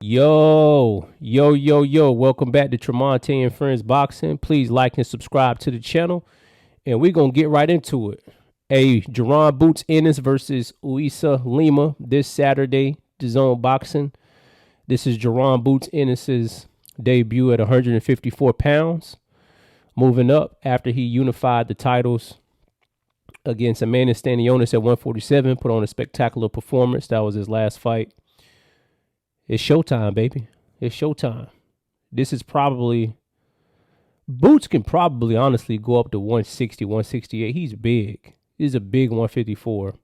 Yo. Welcome back to Tremonte and Friends Boxing. Please like and subscribe to the channel. And we're going to get right into it. Jaron Boots Ennis versus Uisma Lima this Saturday, DAZN Boxing. This is Jaron Boots Ennis's debut at 154 pounds. Moving up after he unified the titles against Amanda Stanionis at 147. Put on a spectacular performance. That was his last fight. It's showtime, baby. It's showtime. This is probably... Boots can probably honestly go up to 160, 168. He's big. He's a big 154.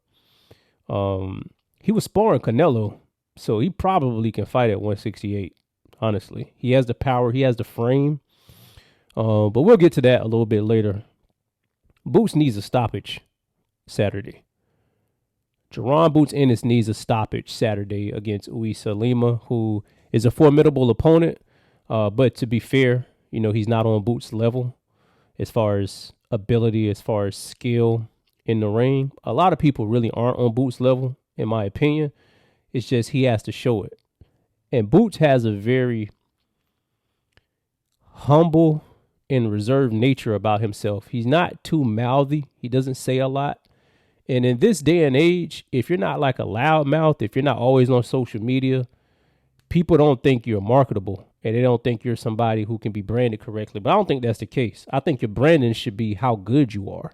He was sparring Canelo, so he probably can fight at 168, honestly. He has the power. He has the frame. But we'll get to that a little bit later. Boots needs a stoppage Saturday. Jaron Boots Ennis needs a stoppage Saturday against Uisma Lima, who is a formidable opponent. But to be fair, you know, he's not on Boots' level as far as ability, as far as skill in the ring. A lot of people really aren't on Boots' level, in my opinion. It's just he has to show it. And Boots has a very humble and reserved nature about himself. He's not too mouthy. He doesn't say a lot. And in this day and age, if you're not like a loudmouth, if you're not always on social media, people don't think you're marketable and they don't think you're somebody who can be branded correctly. But I don't think that's the case. I think your branding should be how good you are.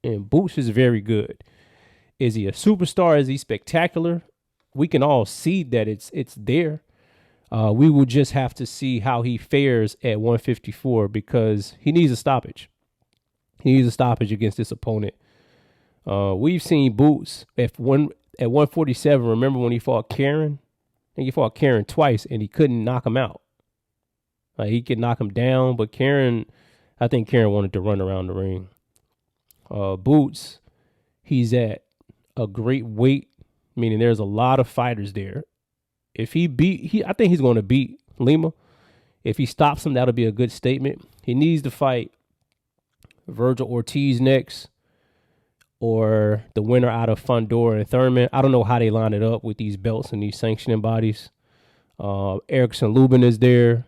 And Boots is very good. Is he a superstar? Is he spectacular? We can all see that it's there. We will just have to see how he fares at 154 because he needs a stoppage. He needs a stoppage against this opponent. We've seen Boots at 147. Remember when he fought Karen? I think he fought Karen twice and he couldn't knock him out. He could knock him down, but I think Karen wanted to run around the ring. Boots, he's at a great weight, meaning there's a lot of fighters there. If I think he's going to beat Lima. If he stops him, that'll be a good statement. He needs to fight Virgil Ortiz next, or the winner out of Fundora and Thurman. I don't know how they line it up with these belts and these sanctioning bodies. Erickson Lubin is there.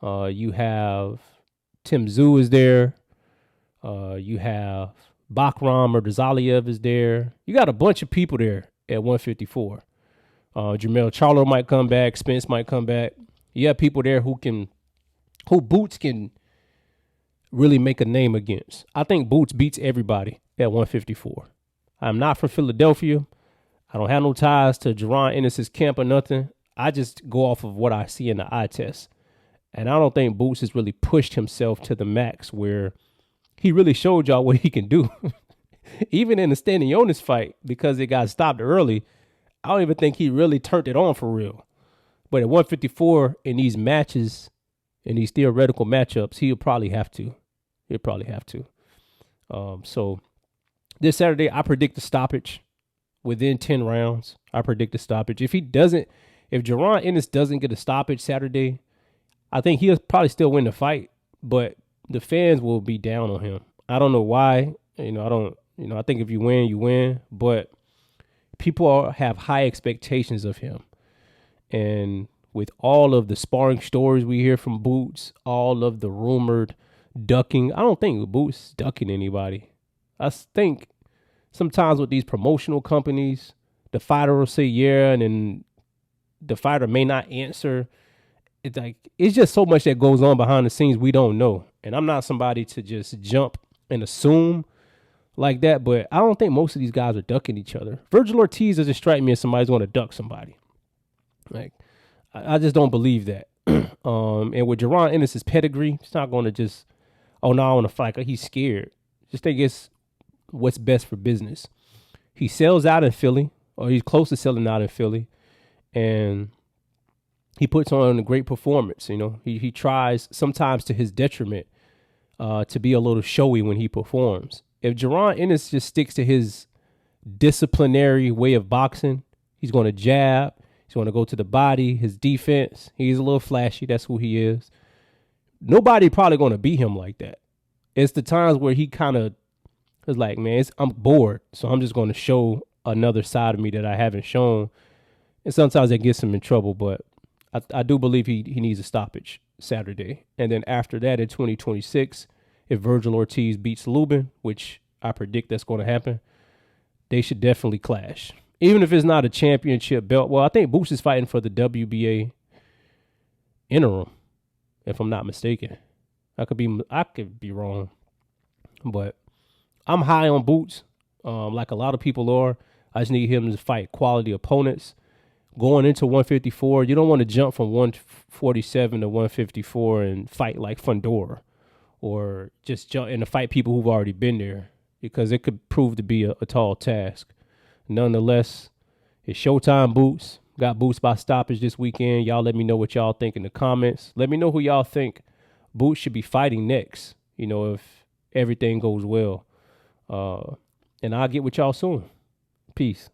You have Tim Tszyu is there. You have Bakram or Dazaliev is there. You got a bunch of people there at 154. Jermell Charlo might come back. Spence might come back. You have people there who Boots can really make a name against. I think Boots beats everybody at 154. I'm not from Philadelphia. I don't have no ties to Jaron Ennis' camp or nothing. I just go off of what I see in the eye test. And I don't think Boots has really pushed himself to the max where he really showed y'all what he can do. Even in the Stanionis fight, because it got stopped early, I don't even think he really turned it on for real. But at 154 in these matches, in these theoretical matchups, he'll probably have to. So this Saturday, I predict a stoppage within 10 rounds. I predict a stoppage. If Jaron Ennis doesn't get a stoppage Saturday, I think he'll probably still win the fight, but the fans will be down on him. I don't know why. I think if you win, you win, but people have high expectations of him. And with all of the sparring stories we hear from Boots, all of the rumored ducking, I don't think Boots is ducking anybody. I think sometimes with these promotional companies, the fighter will say yeah, and then the fighter may not answer. It's just so much that goes on behind the scenes we don't know. And I'm not somebody to just jump and assume like that, but I don't think most of these guys are ducking each other. Virgil Ortiz doesn't strike me as somebody's going to duck somebody. I just don't believe that. And with Jaron Ennis' pedigree, it's not going to just, I want to fight. He's scared. Just think it's what's best for business. He sells out in Philly, or he's close to selling out in Philly, and he puts on a great performance. He tries, sometimes to his detriment, to be a little showy when he performs. If Jaron Ennis just sticks to his disciplinary way of boxing, he's going to jab, he's going to go to the body, his defense, he's a little flashy, that's who he is. Nobody probably going to beat him like that. It's the times where he kind of is like, man, I'm bored, so I'm just going to show another side of me that I haven't shown. And sometimes that gets him in trouble, but I do believe he needs a stoppage Saturday. And then after that, in 2026, if Virgil Ortiz beats Lubin, which I predict that's going to happen, they should definitely clash. Even if it's not a championship belt. Well, I think Boots is fighting for the WBA interim, if I'm not mistaken. I could be wrong, but I'm high on Boots, like a lot of people are. I just need him to fight quality opponents. Going into 154, you don't want to jump from 147 to 154 and fight like Fundora, or just jump in to fight people who've already been there, because it could prove to be a tall task. Nonetheless, it's Showtime Boots. Got Boots by stoppage this weekend. Y'all let me know what y'all think in the comments. Let me know who y'all think Boots should be fighting next, if everything goes well. And I'll get with y'all soon. Peace.